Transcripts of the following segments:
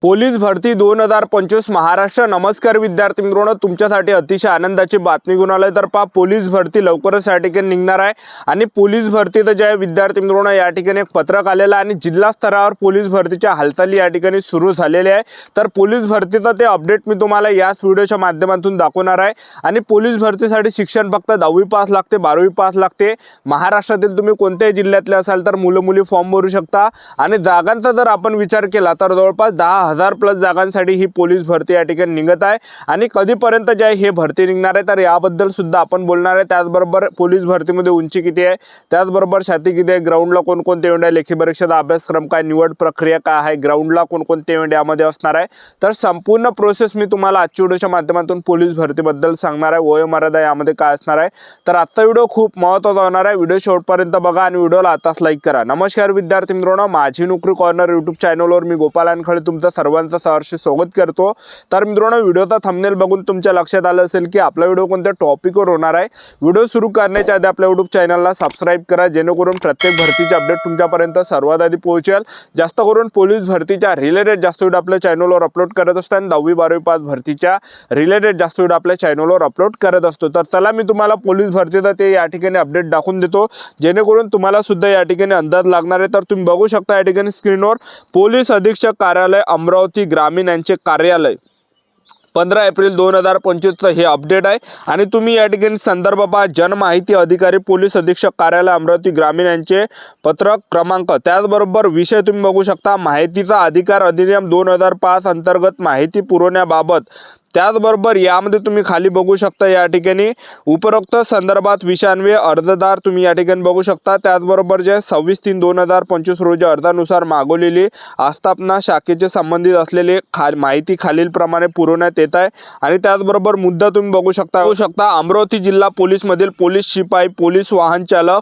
Police भरती 2025 महाराष्ट्र। नमस्कार विद्यार्थी मित्रांनो, तुमच्यासाठी अतिशय आनंदाची बातमी घेऊन आलोय। तर पोलीस भरती लवकरच या ठिकाणी निघणार आहे आणि पोलीस भरती तर जे विद्यार्थी मित्रांनो या ठिकाणी एक पत्रक आलेलं आणि जिल्हा स्तरावर पोलीस भरतीच्या हालचाली या ठिकाणी सुरू झालेल्या आहे। तर पोलीस भरतीचं ते अपडेट मी तुम्हाला याच व्हिडिओच्या माध्यमातून दाखवणार आहे। आणि पोलीस भरतीसाठी शिक्षण फक्त 10वी पास लागते, 12वी पास लागते। महाराष्ट्रातील तुम्ही कोणत्याही जिल्ह्यातले असाल तर मुलं मुली फॉर्म भरू शकता। आणि जागांचा जर आपण विचार केला तर जवळपास 10,000 प्लस जागांसाठी ही पोलीस भरती या ठिकाणी निघत आहे। आणि कधीपर्यंत जे हे भरती निघणार आहे तर याबद्दल सुद्धा आपण बोलणार आहे। त्याचबरोबर पोलीस भरतीमध्ये उंची किती आहे, त्याचबरोबर छाती किती आहे, ग्राउंडला कोणकोणते इव्हेंट आहे, लेखी परीक्षेचा अभ्यासक्रम काय, निवड प्रक्रिया काय आहे, ग्राउंडला कोणकोणते इव्हेंट यामध्ये असणार आहे। तर संपूर्ण प्रोसेस मी तुम्हाला आजच्या व्हिडिओच्या माध्यमातून पोलीस भरतीबद्दल सांगणार आहे। वयोमर्यादा यामध्ये काय असणार आहे। तर आजचा व्हिडिओ खूप महत्त्वाचा होणार आहे। व्हिडिओ शेवटपर्यंत बघा आणि व्हिडिओला आताच लाईक करा। नमस्कार विद्यार्थी मित्रांनो, माझी नोकरी कॉर्नर यूट्यूब चॅनलवर मी गोपाल अनखळे तुमचं सर्वांचं सहर्ष स्वागत करतो। तर मित्रांनो, व्हिडिओचा थंबनेल बघून तुमच्या लक्षात आलं असेल की आपला व्हिडिओ कोणत्या टॉपिकवर होणार आहे। व्हिडिओ सुरू करण्याच्या आधी आपल्या यूट्यूब चॅनलला सबस्क्राइब करा, जेणेकरून प्रत्येक भरतीचे अपडेट तुमच्यापर्यंत सर्वात आधी पोहोचेल। जास्त करून पोलीस भरतीच्या रिलेटेड जास्त व्हिडिओ आपल्या चॅनलवर अपलोड करत असतो आणि 10वी 12वी पास भरतीच्या रिलेटेड जास्त व्हिडिओ आपल्या चॅनलवर अपलोड करत असतो। तर चला मी तुम्हाला पोलीस भरतीचा ते या ठिकाणी अपडेट दाखवून देतो, जेणेकरून तुम्हाला सुद्धा या ठिकाणी अंदाज लागणार आहे। तर तुम्ही बघू शकता या ठिकाणी स्क्रीनवर पोलीस अधीक्षक कार्यालय अमरावती ग्रामीण यांचे कार्यालय 15 एप्रिल 2025 हे अपडेट आहे। आणि तुम्ही या ठिकाणी संदर्भ पहा, जनमाहिती अधिकारी पोलीस अधीक्षक कार्यालय अमरावती ग्रामीण यांचे पत्रक क्रमांक, त्याचबरोबर विषय तुम्ही बघू शकता माहितीचा अधिकार अधिनियम 2005 अंतर्गत माहिती पुरवण्याबाबत। त्याचबरोबर यामध्ये तुम्ही खाली बघू शकता या ठिकाणी उपरोक्त संदर्भात विषयान्वये अर्जदार तुम्ही या ठिकाणी बघू शकता। त्याचबरोबर जे 26/3/2025 रोजी अर्जानुसार मागवलेली आस्थापना शाखेचे संबंधित असलेले माहिती खालीलप्रमाणे पुरवण्यात येत आहे। आणि त्याचबरोबर मुद्दा तुम्ही बघू शकता अमरावती जिल्हा पोलीस मधील पोलीस शिपाई, पोलीस वाहन चालक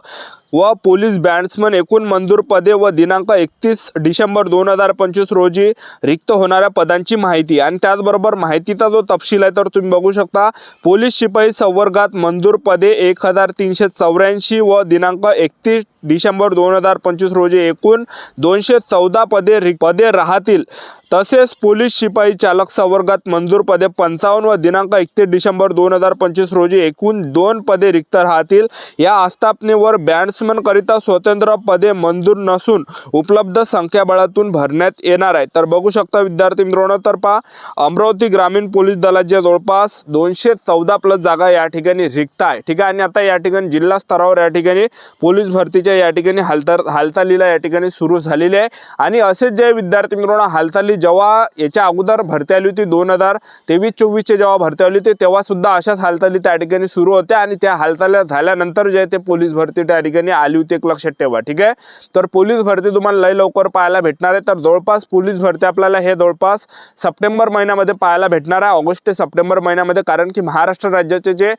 व पोलीस बॅट्समन एकूण मंजूर पदे व दिनांक 31 डिसेंबर 2025 रोजी रिक्त होणाऱ्या पदांची माहिती। आणि त्याचबरोबर माहितीचा जो तपशील आहे तर तुम्ही बघू शकता पोलीस शिपाई संवर्गात मंजूर पदे 1384 व दिनांक 31 डिसेंबर 2025 रोजी एकूण 214 पदे राहतील। तसेच पोलीस शिपाई चालक संवर्गात मंजूर पदे 55 व दिनांक 31 डिसेंबर 2025 रोजी एकूण 2 पदे रिक्त राहतील। या आस्थापनेवर बॅट्समन करिता स्वतंत्र पदे मंजूर नसून उपलब्ध संख्याबळातून भरण्यात येणार आहे। तर बघू शकता विद्यार्थी मित्रांनो, तर पहा अमरावती ग्रामीण पोलीस दलाच्या जवळपास 214 प्लस जागा या ठिकाणी रिक्त आहे। ठीक आहे। आणि आता या ठिकाणी जिल्हा स्तरावर या ठिकाणी पोलीस भरतीच्या या ठिकाणी हालचालीला या ठिकाणी सुरू झालेली आहे। आणि असेच जे विद्यार्थी मित्रांनो हालचाली जेव्हा याच्या अगोदर भरती आली होती 2023-24 जेव्हा भरती आली होती तेव्हा सुद्धा अशाच हालचाली त्या ठिकाणी सुरू होत्या। आणि त्या हालचाली झाल्यानंतर जे ते पोलीस भरती त्या ठिकाणी आली होती, एक लक्षात ठेवा। ठीक आहे। तर पोलीस भरती तुम्हाला लय लवकर पाहायला भेटणार आहे। तर जवळपास पोलीस भरती आपल्याला हे जवळपास सप्टेंबर महिन्यामध्ये पाहायला भेटणार आहे, ऑगस्ट ते सप्टेंबर महिन्यामध्ये। कारण की महाराष्ट्र राज्याचे जे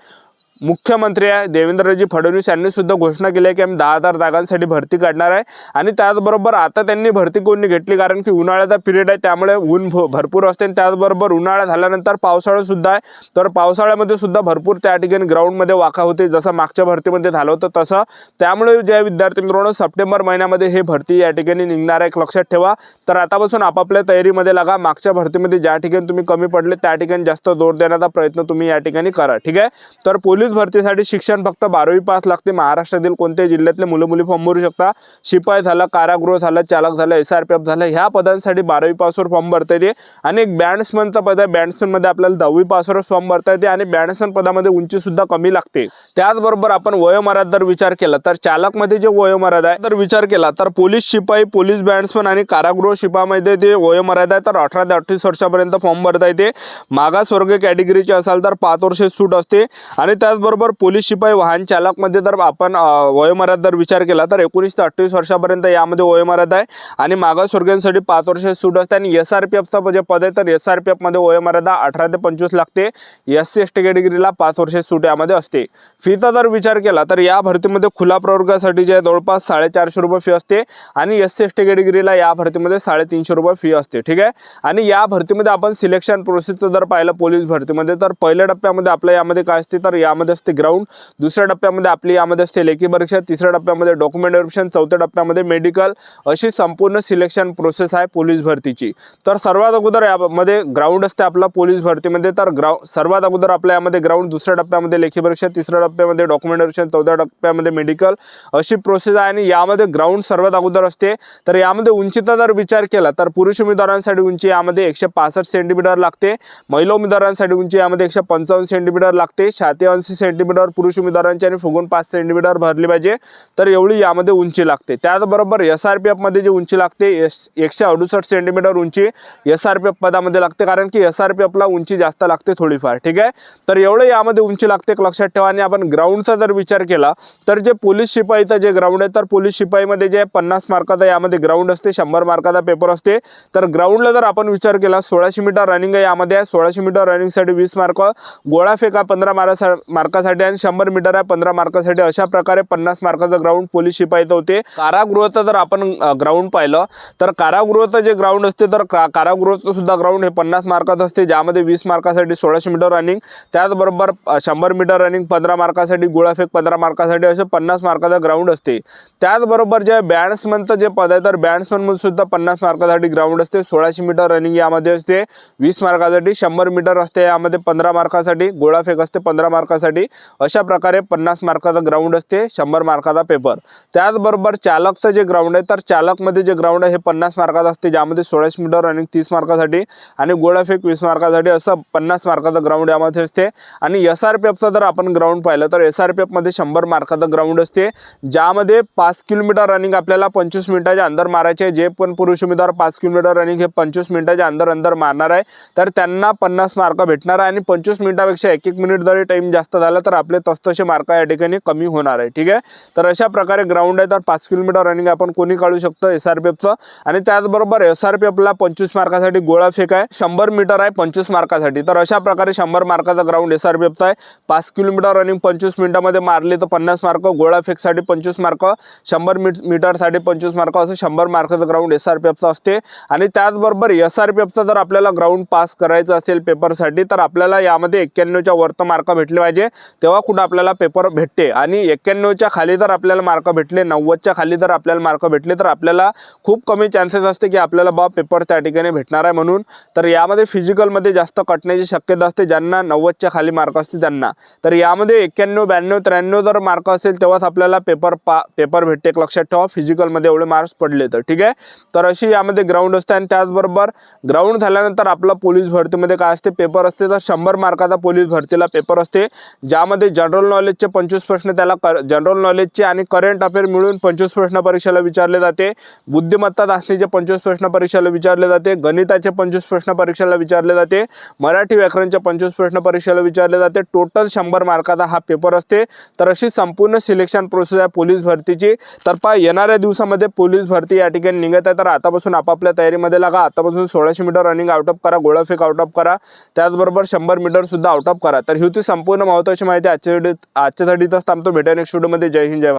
मुख्यमंत्री आहे देवेंद्रजी फडणवीस यांनी सुद्धा घोषणा केली आहे की आम्ही 10,000 जागांसाठी भरती काढणार आहे। आणि त्याचबरोबर आता त्यांनी भरती कोणी घेतली कारण की उन्हाळ्याचा पिरियड आहे, त्यामुळे ऊन भरपूर असते। त्याचबरोबर उन्हाळा झाल्यानंतर पावसाळा सुद्धा आहे, तर पावसाळ्यामध्ये सुद्धा भरपूर त्या ठिकाणी ग्राउंडमध्ये वाका होते, जसं मागच्या भरतीमध्ये झालं होतं तसं। त्यामुळे जे विद्यार्थी मित्रांनो सप्टेंबर महिन्यामध्ये हे भरती या ठिकाणी निघणार आहे, एक लक्षात ठेवा। तर आतापासून आपापल्या तयारीमध्ये लागा। मागच्या भरतीमध्ये ज्या ठिकाणी तुम्ही कमी पडले त्या ठिकाणी जास्त जोर देण्याचा प्रयत्न तुम्ही या ठिकाणी करा। ठीक आहे। तर पोलीस भरतीसाठी शिक्षण फक्त 12वी पास लागते। महाराष्ट्रातील कोणत्याही जिल्ह्यातले मुलं मुली फॉर्म भरू शकता। शिपाई झाला, कारागृह झाला, चालक झाला, SRPF झाला, ह्या पदांसाठी 12वी पासवर फॉर्म भरता येते। आणि एक बॅट्समनचा पद आहे, बॅट्समनमध्ये आपल्याला 10वी पासवर फॉर्म भरता येते। आणि बॅट्समन पदामध्ये उंची सुद्धा कमी लागते। त्याचबरोबर आपण वयोमर्यादा जर विचार केला तर चालकमध्ये जे वयोमर्यादा आहे तर विचार केला तर पोलीस शिपाई, पोलीस बॅट्समन आणि कारागृह शिपाईमध्ये ते वयोमर्यादा आहे तर 18 ते 38 वर्षापर्यंत फॉर्म भरता येते। मागासवर्गीय कॅटेगरीचे असाल तर 5 वर्षे सूट असते। आणि त्याचबरोबर पोलीस शिपाई वाहन चालक मध्ये जर आपण वयोमर्यादा जर विचार केला तर 19 ते 28 वर्षापर्यंत यामध्ये वयोमर्यादा आहे। आणि मागासवर्गीयांसाठी 5 वर्षे सूट असते। आणि SRPFचा जे पद आहे तर SRPF मध्ये वयोमर्यादा 18 ते 25 लागते। SC/ST कॅटेगरीला 5 वर्षे सूट यामध्ये असते। फीचा जर विचार केला तर या भरतीमध्ये खुला प्रवर्गासाठी जे जवळपास 450 रुपये फी असते। आणि SC/ST कॅटेगरीला या भरतीमध्ये 350 रुपये फी असते। ठीक आहे। आणि या भरतीमध्ये आपण सिलेक्शन प्रोसेस जर पाहिलं पोलीस भरतीमध्ये तर पहिल्या टप्प्यामध्ये आपल्या यामध्ये काय असते तर यामध्ये यामध्ये असते ग्राउंड, दुसऱ्या टप्प्यामध्ये आपली यामध्ये असते लेखी परीक्षा, तिसऱ्या टप्प्यामध्ये डॉक्युमेंट व्हेरिफिकेशन, चौथ्या टप्प्यामध्ये मेडिकल, अशी संपूर्ण सिलेक्शन प्रोसेस आहे पोलीस भरतीची। तर सर्वात अगोदर यामध्ये ग्राउंड असते आपला पोलीस भरतीमध्ये। तर सर्वात अगोदर आपल्या यामध्ये ग्राउंड, दुसऱ्या टप्प्यामध्ये लेखी परीक्षा, तिसऱ्या टप्प्यामध्ये डॉक्युमेंट व्हेरिफिकेशन, चौथ्या टप्प्यामध्ये मेडिकल, अशी प्रोसेस आहे। आणि यामध्ये ग्राउंड सर्वात अगोदर असते। तर यामध्ये उंचीचा जर विचार केला तर पुरुष उमेदवारांसाठी उंची यामध्ये 165 सेंटीमीटर लागते, महिला उमेदवारांसाठी उंची यामध्ये 155 सेंटीमीटर लागते, 86 सेंटीमीटर पुरुष उमेदवारांची आणि फुगून 5 सेंटीमीटर भरली पाहिजे, तर एवढी यामध्ये उंची लागते। त्याचबरोबर SRPF मध्ये जी उंची लागते 168 सेंटीमीटर उंची SRPF पदामध्ये लागते, कारण की SRPF ला उंची जास्त लागते थोडीफार, ठीक आहे। तर एवढे यामध्ये उंची लागते लक्षात ठेवा। आणि आपण ग्राउंडचा जर विचार केला तर जे पोलीस शिपाईचा जे ग्राउंड आहे, तर पोलीस शिपाईमध्ये जे 50 मार्काचा यामध्ये ग्राउंड असते, 100 मार्काचा पेपर असते। तर ग्राउंडला जर आपण विचार केला 1600 मीटर रनिंग आहे यामध्ये, 1600 मीटर रनिंगसाठी 20 मार्क, गोळाफेक 15 मार्कासाठी आणि 100 मीटर आहे 15 मार्कासाठी, अशा प्रकारे 50 मार्काचा ग्राउंड पोलीस शिपाईचं होते। कारागृहाचं जर आपण ग्राउंड पाहिलं तर कारागृहाचं जे ग्राउंड असते, तर कारागृहाचं सुद्धा ग्राउंड हे 50 मार्काचं असते, ज्यामध्ये 20 मार्कासाठी 1600 मीटर रनिंग, त्याचबरोबर 100 मीटर रनिंग 15 मार्कासाठी, गोळाफेक 15 मार्कासाठी, असे 50 मार्काचा ग्राउंड असते। त्याचबरोबर जे बॅट्समनचं जे पद आहे, तर बॅट्समनमध्ये सुद्धा 50 मार्कासाठी ग्राउंड असते, 1600 मीटर रनिंग यामध्ये असते 20 मार्कासाठी, 100 मीटर असते यामध्ये 15 मार्कासाठी, गोळाफेक असते 15 मार्कासाठी, अशा प्रकारे 50 मार्काचा ग्राउंड असते, 100 मार्काचा पेपर। त्याचबरोबर चालकचं जे ग्राउंड आहे, तर चालकमध्ये जे ग्राउंड आहे हे 50 मार्काचं असते, ज्यामध्ये 1600 मीटर रनिंग 30 मार्कासाठी आणि गोळाफेक 20 मार्कासाठी, असं 50 मार्काचा ग्राउंड यामध्ये असते। आणि SRPFचा जर आपण ग्राउंड पाहिलं तर SRPF मध्ये 100 मार्काचा ग्राउंड असते, ज्यामध्ये 5 किलोमीटर रनिंग आपल्याला 25 मिनिटाच्या अंदर मारायचे। जे पण पुरुष उमेदवार 5 किलोमीटर रनिंग हे 25 मिनिटाच्या अंदर मारणार आहे, तर त्यांना 50 मार्क भेटणार आहे। आणि 25 मिनिटापेक्षा 1-1 मिनिट जरी टाइम जास्त झाला तर आपले तसतसे मार्क या ठिकाणी कमी होणार आहे, ठीक आहे। तर अशा प्रकारे ग्राउंड आहे। तर 5 किलोमीटर रनिंग आपण कोणी काढू शकतो SRPFचं। आणि त्याचबरोबर SRPFला 25 मार्कासाठी गोळाफेक आहे, 100 मीटर आहे 25 मार्कासाठी, तर अशा प्रकारे 100 मार्काचा ग्राउंड SRPFचा आहे। 5 किलोमीटर रनिंग 25 मिनिटांमध्ये मारले तर 50 मार्क, गोळाफेकसाठी 25 मार्क, 100 मीटरसाठी 25 मार्क, असं 100 मार्काचं ग्राउंड SRPFचं असते। आणि त्याचबरोबर SRPFचा जर आपल्याला ग्राउंड पास करायचं असेल पेपरसाठी, तर आपल्याला यामध्ये 91च्या वरती मार्क भेटले पाहिजे, तेव्हा कुठं आपल्याला पेपर भेटते। आणि 91च्या खाली जर आपल्याला मार्क भेटले, 90च्या खाली जर आपल्याला मार्क भेटले, तर आपल्याला खूप कमी चान्सेस असते की आपल्याला पेपर त्या ठिकाणी भेटणार आहे म्हणून। तर यामध्ये फिजिकलमध्ये जास्त कटण्याची शक्यता असते ज्यांना 90च्या खाली मार्क असते त्यांना। तर यामध्ये 91, 92, 93 जर मार्क असेल तेव्हाच आपल्याला पेपर भेटते, लक्षात ठेवा, फिजिकलमध्ये एवढे मार्क्स पडले तर, ठीक आहे। तर अशी यामध्ये ग्राउंड असते। आणि त्याचबरोबर ग्राउंड झाल्यानंतर आपला पोलीस भरतीमध्ये काय असते, पेपर असते। तर 100 मार्काचा पोलीस भरतीला पेपर असते, ज्यामध्ये जनरल नॉलेजचे 25 प्रश्न, त्याला जनरल नॉलेजचे आणि करंट अफेअर मिळून 25 प्रश्न परीक्षेला विचारले जाते, बुद्धिमत्ता चाचणीचे 25 प्रश्न परीक्षेला विचारले जाते, गणिताचे 25 प्रश्न परीक्षेला विचारले जाते, मराठी व्याकरणचे 25 प्रश्न परीक्षेला विचारले जाते, टोटल 100 मार्काचा हा पेपर असते। तर अशी संपूर्ण सिलेक्शन प्रोसेस आहे पोलीस भरतीची। तर येणाऱ्या दिवसामध्ये पोलीस भरती या ठिकाणी निघत आहे, तर आतापासून आपापल्या तयारीमध्ये लागा। आतापासून 1600 मीटर रनिंग आउट ऑफ करा, गोळाफेक आउट ऑफ करा, त्याचबरोबर 100 मीटर सुद्धा आउट ऑफ करा। तर ही होती संपूर्ण महत्त्वाची माहिती आजच्यासाठी थांबतो, भेटूया नेक्स्ट व्हिडिओमध्ये। जय हिंद, जय भारत।